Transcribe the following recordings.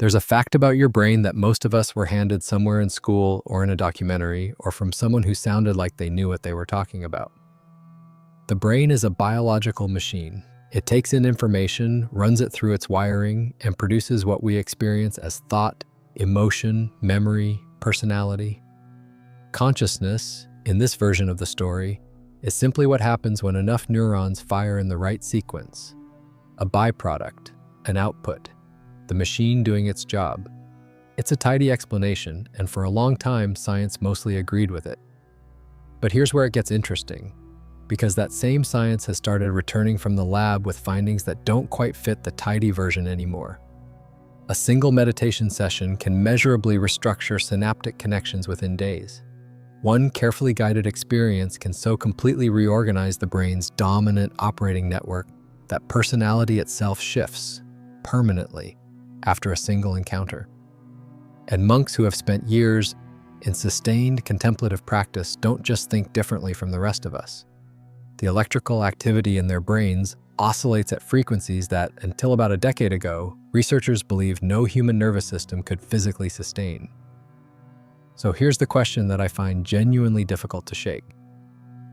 There's a fact about your brain that most of us were handed somewhere in school or in a documentary or from someone who sounded like they knew what they were talking about. The brain is a biological machine. It takes in information, runs it through its wiring, and produces what we experience as thought, emotion, memory, personality. Consciousness, in this version of the story, is simply what happens when enough neurons fire in the right sequence. A byproduct, an output, the machine doing its job. It's a tidy explanation, and for a long time, science mostly agreed with it. But here's where it gets interesting, because that same science has started returning from the lab with findings that don't quite fit the tidy version anymore. A single meditation session can measurably restructure synaptic connections within days. One carefully guided experience can so completely reorganize the brain's dominant operating network that personality itself shifts permanently after a single encounter. And monks who have spent years in sustained contemplative practice don't just think differently from the rest of us. The electrical activity in their brains oscillates at frequencies that, until about a decade ago, researchers believed no human nervous system could physically sustain. So here's the question that I find genuinely difficult to shake.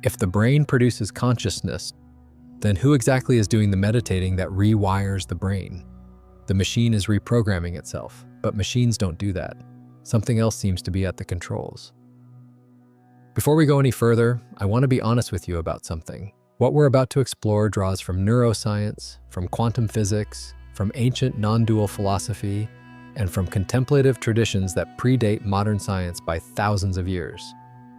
If the brain produces consciousness, then who exactly is doing the meditating that rewires the brain? The machine is reprogramming itself, but machines don't do that. Something else seems to be at the controls. Before we go any further, I want to be honest with you about something. What we're about to explore draws from neuroscience, from quantum physics, from ancient non-dual philosophy, and from contemplative traditions that predate modern science by thousands of years.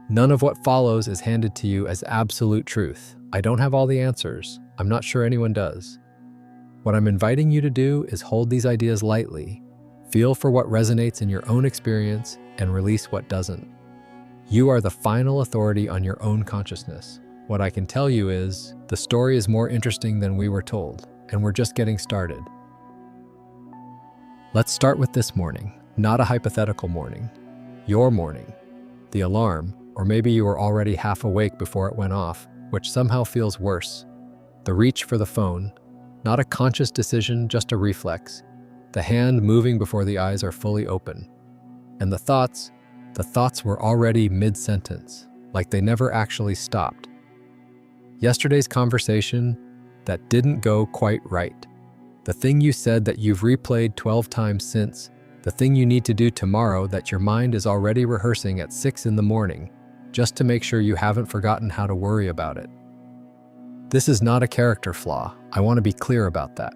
None of what follows is handed to you as absolute truth. I don't have all the answers. I'm not sure anyone does. What I'm inviting you to do is hold these ideas lightly, feel for what resonates in your own experience, and release what doesn't. You are the final authority on your own consciousness. What I can tell you is, the story is more interesting than we were told, and we're just getting started. Let's start with this morning, not a hypothetical morning. Your morning. The alarm, or maybe you were already half awake before it went off, which somehow feels worse. The reach for the phone, not a conscious decision, just a reflex. The hand moving before the eyes are fully open. And the thoughts were already mid-sentence, like they never actually stopped. Yesterday's conversation that didn't go quite right. The thing you said that you've replayed 12 times since. The thing you need to do tomorrow that your mind is already rehearsing at 6 in the morning, just to make sure you haven't forgotten how to worry about it. This is not a character flaw. I want to be clear about that.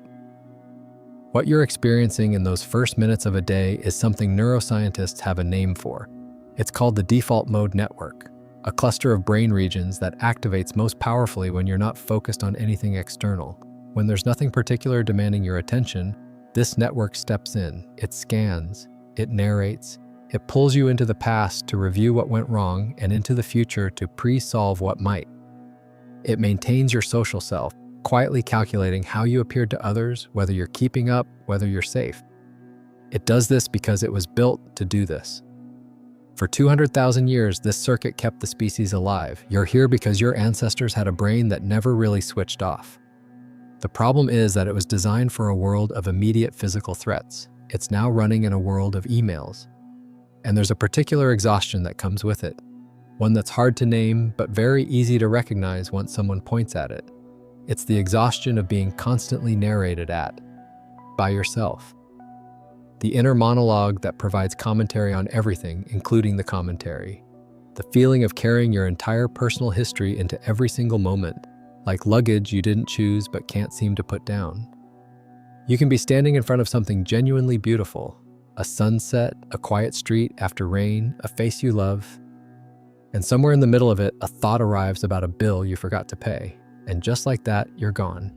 What you're experiencing in those first minutes of a day is something neuroscientists have a name for. It's called the default mode network, a cluster of brain regions that activates most powerfully when you're not focused on anything external. When there's nothing particular demanding your attention, this network steps in. It scans, it narrates, it pulls you into the past to review what went wrong and into the future to pre-solve what might. It maintains your social self, quietly calculating how you appear to others, whether you're keeping up, whether you're safe. It does this because it was built to do this. For 200,000 years, this circuit kept the species alive. You're here because your ancestors had a brain that never really switched off. The problem is that it was designed for a world of immediate physical threats. It's now running in a world of emails. And there's a particular exhaustion that comes with it. One that's hard to name, but very easy to recognize once someone points at it. It's the exhaustion of being constantly narrated at, by yourself. The inner monologue that provides commentary on everything, including the commentary. The feeling of carrying your entire personal history into every single moment, like luggage you didn't choose but can't seem to put down. You can be standing in front of something genuinely beautiful, a sunset, a quiet street after rain, a face you love, and somewhere in the middle of it, a thought arrives about a bill you forgot to pay. And just like that, you're gone.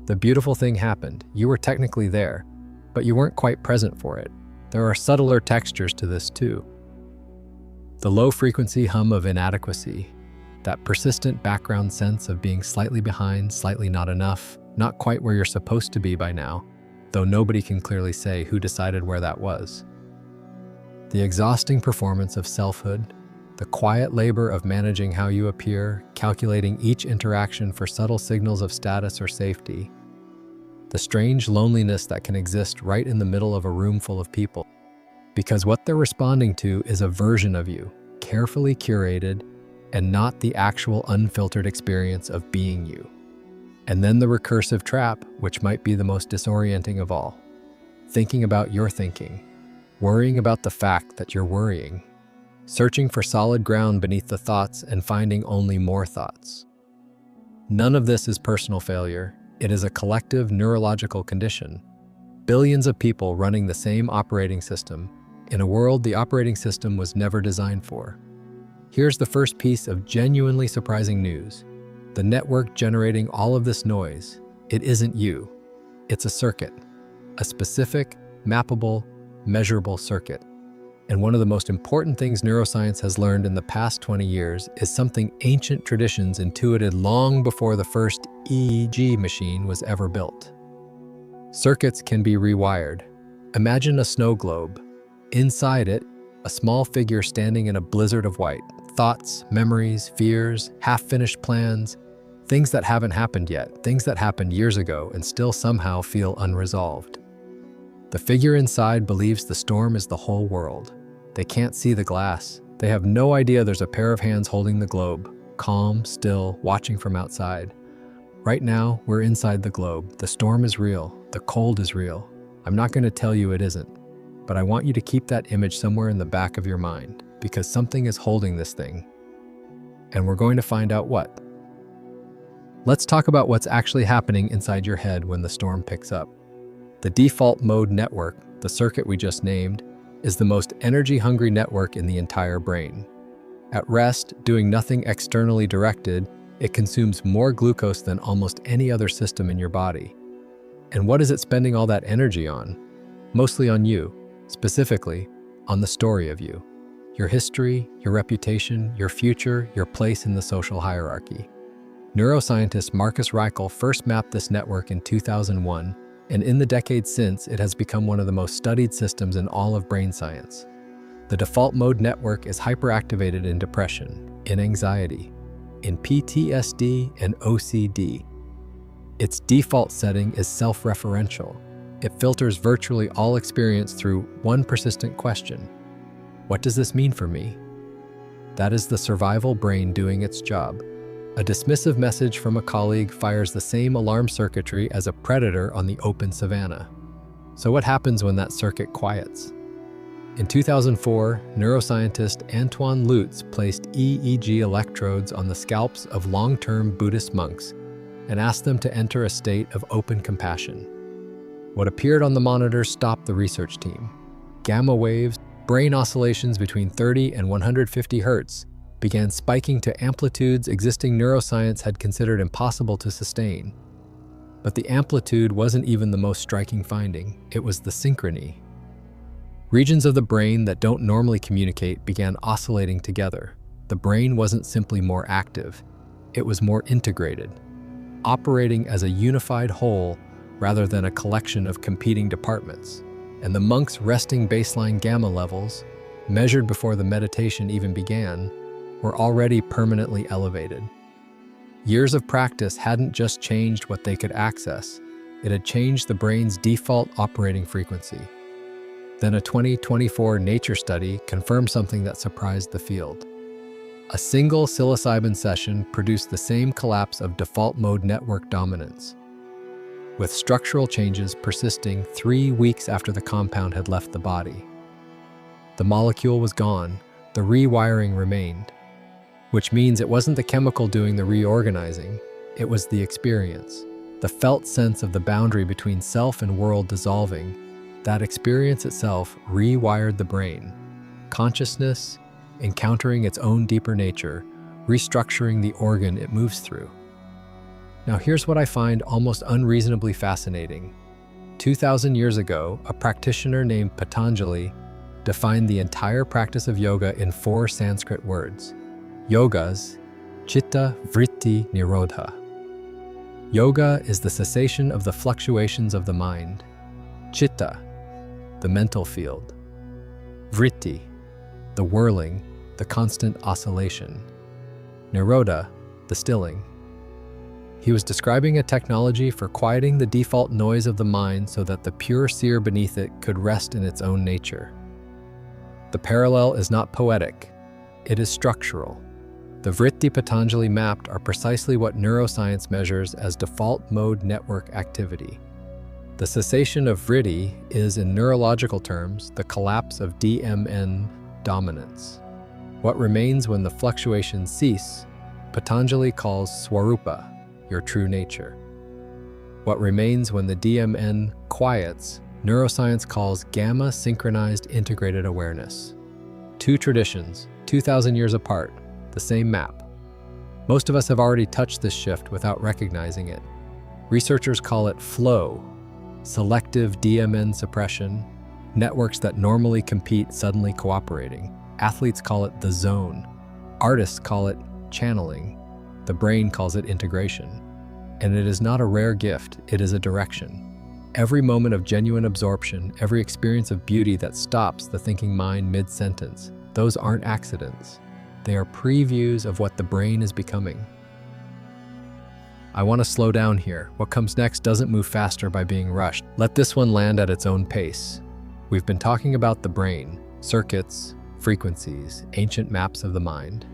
The beautiful thing happened. You were technically there, but you weren't quite present for it. There are subtler textures to this too. The low-frequency hum of inadequacy, that persistent background sense of being slightly behind, slightly not enough, not quite where you're supposed to be by now, though nobody can clearly say who decided where that was. The exhausting performance of selfhood, the quiet labor of managing how you appear, calculating each interaction for subtle signals of status or safety. the strange loneliness that can exist right in the middle of a room full of people. Because what they're responding to is a version of you, carefully curated, and not the actual unfiltered experience of being you. And then the recursive trap, which might be the most disorienting of all. Thinking about your thinking, worrying about the fact that you're worrying, searching for solid ground beneath the thoughts and finding only more thoughts. None of this is personal failure. It is a collective neurological condition. Billions of people running the same operating system in a world the operating system was never designed for. Here's the first piece of genuinely surprising news. The network generating all of this noise, it isn't you. It's a circuit, a specific, mappable, measurable circuit. And one of the most important things neuroscience has learned in the past 20 years is something ancient traditions intuited long before the first EEG machine was ever built. Circuits can be rewired. Imagine a snow globe. Inside it, a small figure standing in a blizzard of white. Thoughts, memories, fears, half-finished plans, things that haven't happened yet, things that happened years ago and still somehow feel unresolved. The figure inside believes the storm is the whole world. They can't see the glass. They have no idea there's a pair of hands holding the globe, calm, still, watching from outside. Right now, we're inside the globe. The storm is real. The cold is real. I'm not going to tell you it isn't, but I want you to keep that image somewhere in the back of your mind, because something is holding this thing. And we're going to find out what. Let's talk about what's actually happening inside your head when the storm picks up. The default mode network, the circuit we just named, is the most energy-hungry network in the entire brain. At rest, doing nothing externally directed, it consumes more glucose than almost any other system in your body. And what is it spending all that energy on? Mostly on you, specifically on the story of you. Your history, your reputation, your future, your place in the social hierarchy. Neuroscientist Marcus Reichel first mapped this network in 2001, and in the decades since, it has become one of the most studied systems in all of brain science. The default mode network is hyperactivated in depression, in anxiety, in PTSD and OCD. Its default setting is self-referential. It filters virtually all experience through one persistent question. What does this mean for me? That is the survival brain doing its job. A dismissive message from a colleague fires the same alarm circuitry as a predator on the open savanna. So what happens when that circuit quiets? In 2004, neuroscientist Antoine Lutz placed EEG electrodes on the scalps of long-term Buddhist monks and asked them to enter a state of open compassion. What appeared on the monitor stopped the research team. Gamma waves, brain oscillations between 30 and 150 hertz, began spiking to amplitudes existing neuroscience had considered impossible to sustain. But the amplitude wasn't even the most striking finding, it was the synchrony. Regions of the brain that don't normally communicate began oscillating together. The brain wasn't simply more active, it was more integrated, operating as a unified whole rather than a collection of competing departments. And the monks' resting baseline gamma levels, measured before the meditation even began, were already permanently elevated. Years of practice hadn't just changed what they could access, it had changed the brain's default operating frequency. Then a 2024 Nature study confirmed something that surprised the field. A single psilocybin session produced the same collapse of default mode network dominance, with structural changes persisting 3 weeks after the compound had left the body. The molecule was gone, the rewiring remained. Which means it wasn't the chemical doing the reorganizing, it was the experience. The felt sense of the boundary between self and world dissolving. That experience itself rewired the brain. Consciousness, encountering its own deeper nature, restructuring the organ it moves through. Now here's what I find almost unreasonably fascinating. 2,000 years ago, a practitioner named Patanjali defined the entire practice of yoga in 4 Sanskrit words. Yogas, Chitta Vritti Nirodha. Yoga is the cessation of the fluctuations of the mind. Chitta, the mental field. Vritti, the whirling, the constant oscillation. Nirodha, the stilling. He was describing a technology for quieting the default noise of the mind so that the pure seer beneath it could rest in its own nature. The parallel is not poetic, it is structural. The vritti Patanjali mapped are precisely what neuroscience measures as default mode network activity. The cessation of vritti is, in neurological terms, the collapse of DMN dominance. What remains when the fluctuations cease, Patanjali calls swarupa, your true nature. What remains when the DMN quiets, neuroscience calls gamma synchronized integrated awareness. Two traditions, 2,000 years apart, the same map. Most of us have already touched this shift without recognizing it. Researchers call it flow, selective DMN suppression, networks that normally compete suddenly cooperating. Athletes call it the zone. Artists call it channeling. The brain calls it integration. And it is not a rare gift, it is a direction. Every moment of genuine absorption, every experience of beauty that stops the thinking mind mid-sentence, those aren't accidents. They are previews of what the brain is becoming. I want to slow down here. What comes next doesn't move faster by being rushed. Let this one land at its own pace. We've been talking about the brain, circuits, frequencies, ancient maps of the mind.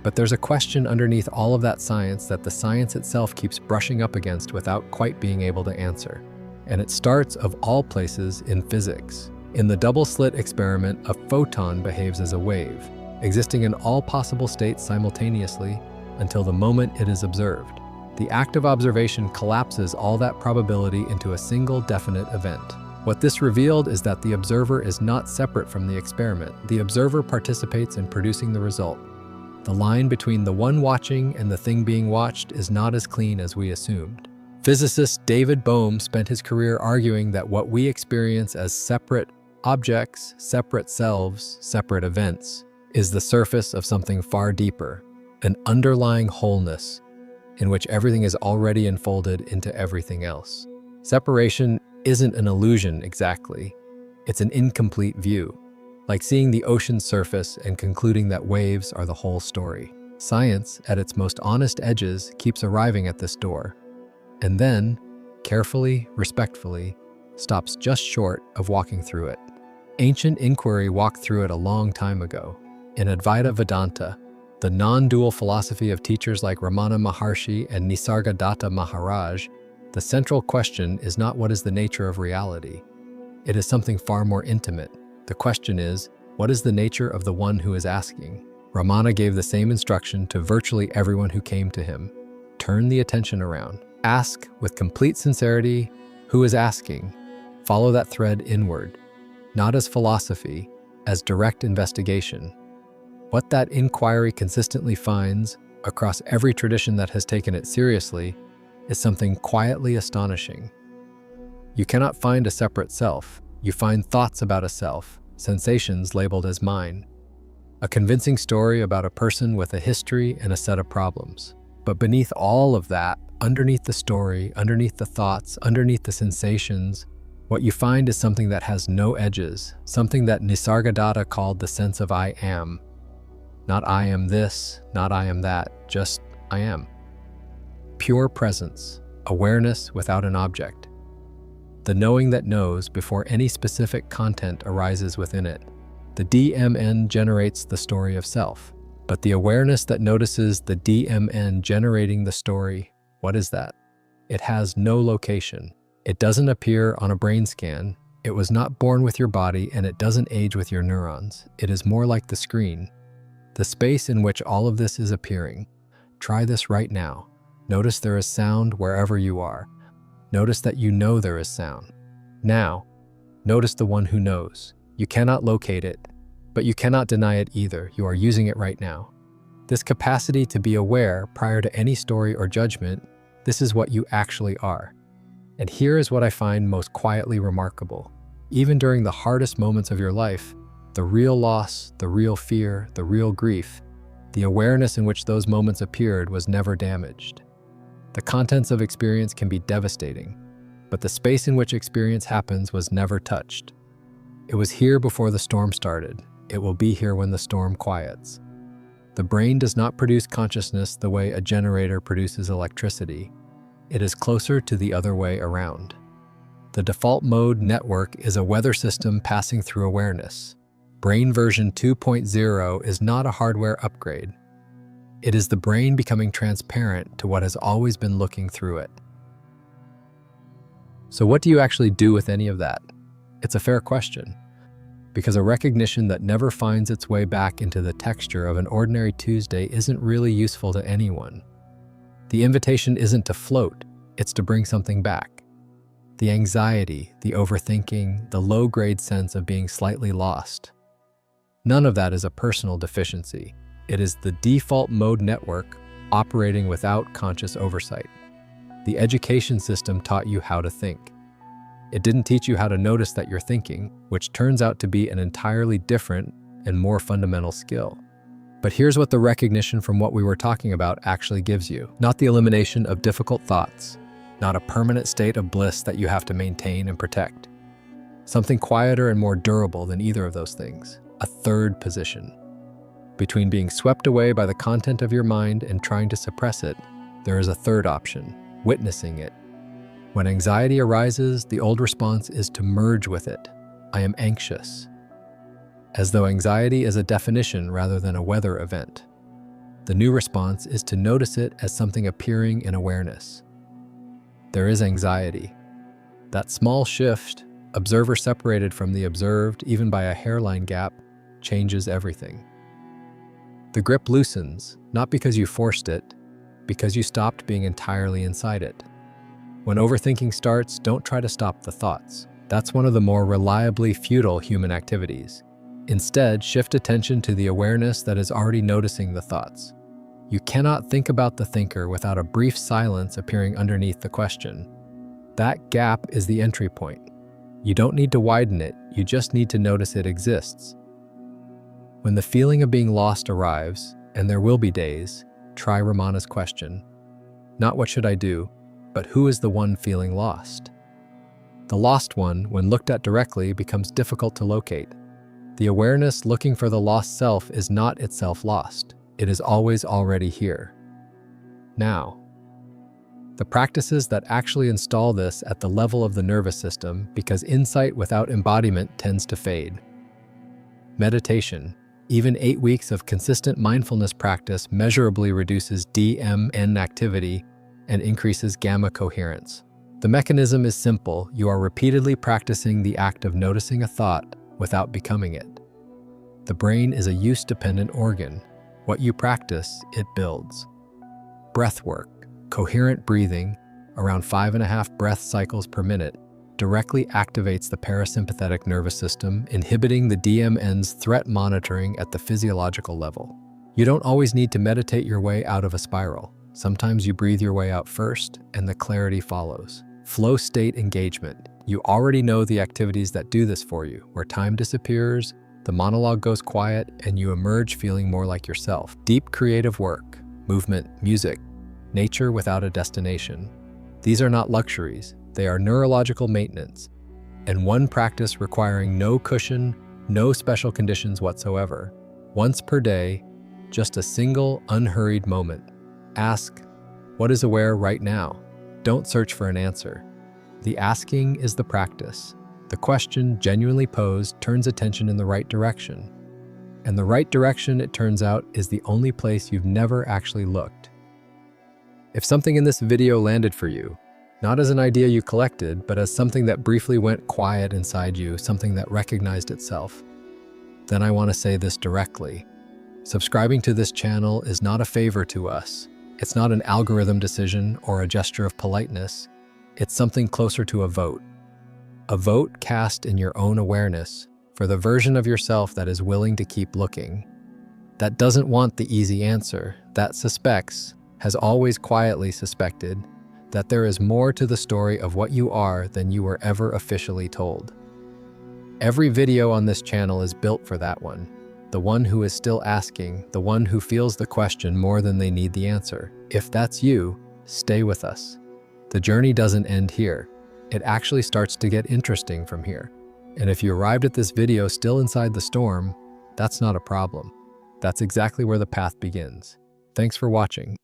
But there's a question underneath all of that science that the science itself keeps brushing up against without quite being able to answer. And it starts, of all places, in physics. In the double-slit experiment, a photon behaves as a wave, existing in all possible states simultaneously until the moment it is observed. The act of observation collapses all that probability into a single definite event. What this revealed is that the observer is not separate from the experiment. The observer participates in producing the result. The line between the one watching and the thing being watched is not as clean as we assumed. Physicist David Bohm spent his career arguing that what we experience as separate objects, separate selves, separate events, is the surface of something far deeper, an underlying wholeness in which everything is already enfolded into everything else. Separation isn't an illusion exactly, it's an incomplete view. Like seeing the ocean's surface and concluding that waves are the whole story. Science, at its most honest edges, keeps arriving at this door, and then, carefully, respectfully, stops just short of walking through it. Ancient inquiry walked through it a long time ago. In Advaita Vedanta, the non-dual philosophy of teachers like Ramana Maharshi and Nisargadatta Maharaj, the central question is not what is the nature of reality. It is something far more intimate. The question is, what is the nature of the one who is asking? Ramana gave the same instruction to virtually everyone who came to him. Turn the attention around. Ask with complete sincerity, who is asking? Follow that thread inward, not as philosophy, as direct investigation. What that inquiry consistently finds, across every tradition that has taken it seriously, is something quietly astonishing. You cannot find a separate self. You find thoughts about a self, sensations labeled as mine. A convincing story about a person with a history and a set of problems. But beneath all of that, underneath the story, underneath the thoughts, underneath the sensations, what you find is something that has no edges, something that Nisargadatta called the sense of I am. Not I am this, not I am that, just I am. Pure presence, awareness without an object. The knowing that knows before any specific content arises within it. The DMN generates the story of self, but the awareness that notices the DMN generating the story, what is that? It has no location. It doesn't appear on a brain scan. It was not born with your body, and it doesn't age with your neurons. It is more like the screen, the space in which all of this is appearing. Try this right now. Notice there is sound wherever you are. Notice that you know there is sound. Now, notice the one who knows. You cannot locate it, but you cannot deny it either. You are using it right now. This capacity to be aware prior to any story or judgment, this is what you actually are. And here is what I find most quietly remarkable. Even during the hardest moments of your life, the real loss, the real fear, the real grief, the awareness in which those moments appeared was never damaged. The contents of experience can be devastating, but the space in which experience happens was never touched. It was here before the storm started. It will be here when the storm quiets. The brain does not produce consciousness the way a generator produces electricity. It is closer to the other way around. The default mode network is a weather system passing through awareness. Brain version 2.0 is not a hardware upgrade. It is the brain becoming transparent to what has always been looking through it. So what do you actually do with any of that? It's a fair question, because a recognition that never finds its way back into the texture of an ordinary Tuesday isn't really useful to anyone. The invitation isn't to float, it's to bring something back. The anxiety, the overthinking, the low-grade sense of being slightly lost. None of that is a personal deficiency. It is the default mode network operating without conscious oversight. The education system taught you how to think. It didn't teach you how to notice that you're thinking, which turns out to be an entirely different and more fundamental skill. But here's what the recognition from what we were talking about actually gives you. Not the elimination of difficult thoughts, not a permanent state of bliss that you have to maintain and protect. Something quieter and more durable than either of those things. A third position. Between being swept away by the content of your mind and trying to suppress it, there is a third option, witnessing it. When anxiety arises, the old response is to merge with it. I am anxious. As though anxiety is a definition rather than a weather event. The new response is to notice it as something appearing in awareness. There is anxiety. That small shift, observer separated from the observed, even by a hairline gap, changes everything. The grip loosens, not because you forced it, because you stopped being entirely inside it. When overthinking starts, don't try to stop the thoughts. That's one of the more reliably futile human activities. Instead, shift attention to the awareness that is already noticing the thoughts. You cannot think about the thinker without a brief silence appearing underneath the question. That gap is the entry point. You don't need to widen it, you just need to notice it exists. When the feeling of being lost arrives, and there will be days, try Ramana's question. Not what should I do, but who is the one feeling lost? The lost one, when looked at directly, becomes difficult to locate. The awareness looking for the lost self is not itself lost. It is always already here. Now, the practices that actually install this at the level of the nervous system, because insight without embodiment tends to fade. Meditation. Even 8 weeks of consistent mindfulness practice measurably reduces DMN activity and increases gamma coherence. The mechanism is simple. You are repeatedly practicing the act of noticing a thought without becoming it. The brain is a use-dependent organ. What you practice, it builds. Breath work, coherent breathing, around 5.5 breath cycles per minute, directly activates the parasympathetic nervous system, inhibiting the DMN's threat monitoring at the physiological level. You don't always need to meditate your way out of a spiral. Sometimes you breathe your way out first, and the clarity follows. Flow state engagement. You already know the activities that do this for you, where time disappears, the monologue goes quiet, and you emerge feeling more like yourself. Deep creative work, movement, music, nature without a destination. These are not luxuries. They are neurological maintenance, and one practice requiring no cushion, no special conditions whatsoever. Once per day, just a single, unhurried moment. Ask, what is aware right now? Don't search for an answer. The asking is the practice. The question, genuinely posed, turns attention in the right direction. And the right direction, it turns out, is the only place you've never actually looked. If something in this video landed for you, not as an idea you collected, but as something that briefly went quiet inside you, something that recognized itself, then I want to say this directly. Subscribing to this channel is not a favor to us. It's not an algorithm decision or a gesture of politeness. It's something closer to a vote. A vote cast in your own awareness for the version of yourself that is willing to keep looking. That doesn't want the easy answer, that suspects, has always quietly suspected, that there is more to the story of what you are than you were ever officially told. Every video on this channel is built for that one. The one who is still asking, the one who feels the question more than they need the answer. If that's you, stay with us. The journey doesn't end here. It actually starts to get interesting from here. And if you arrived at this video still inside the storm, that's not a problem. That's exactly where the path begins. Thanks for watching.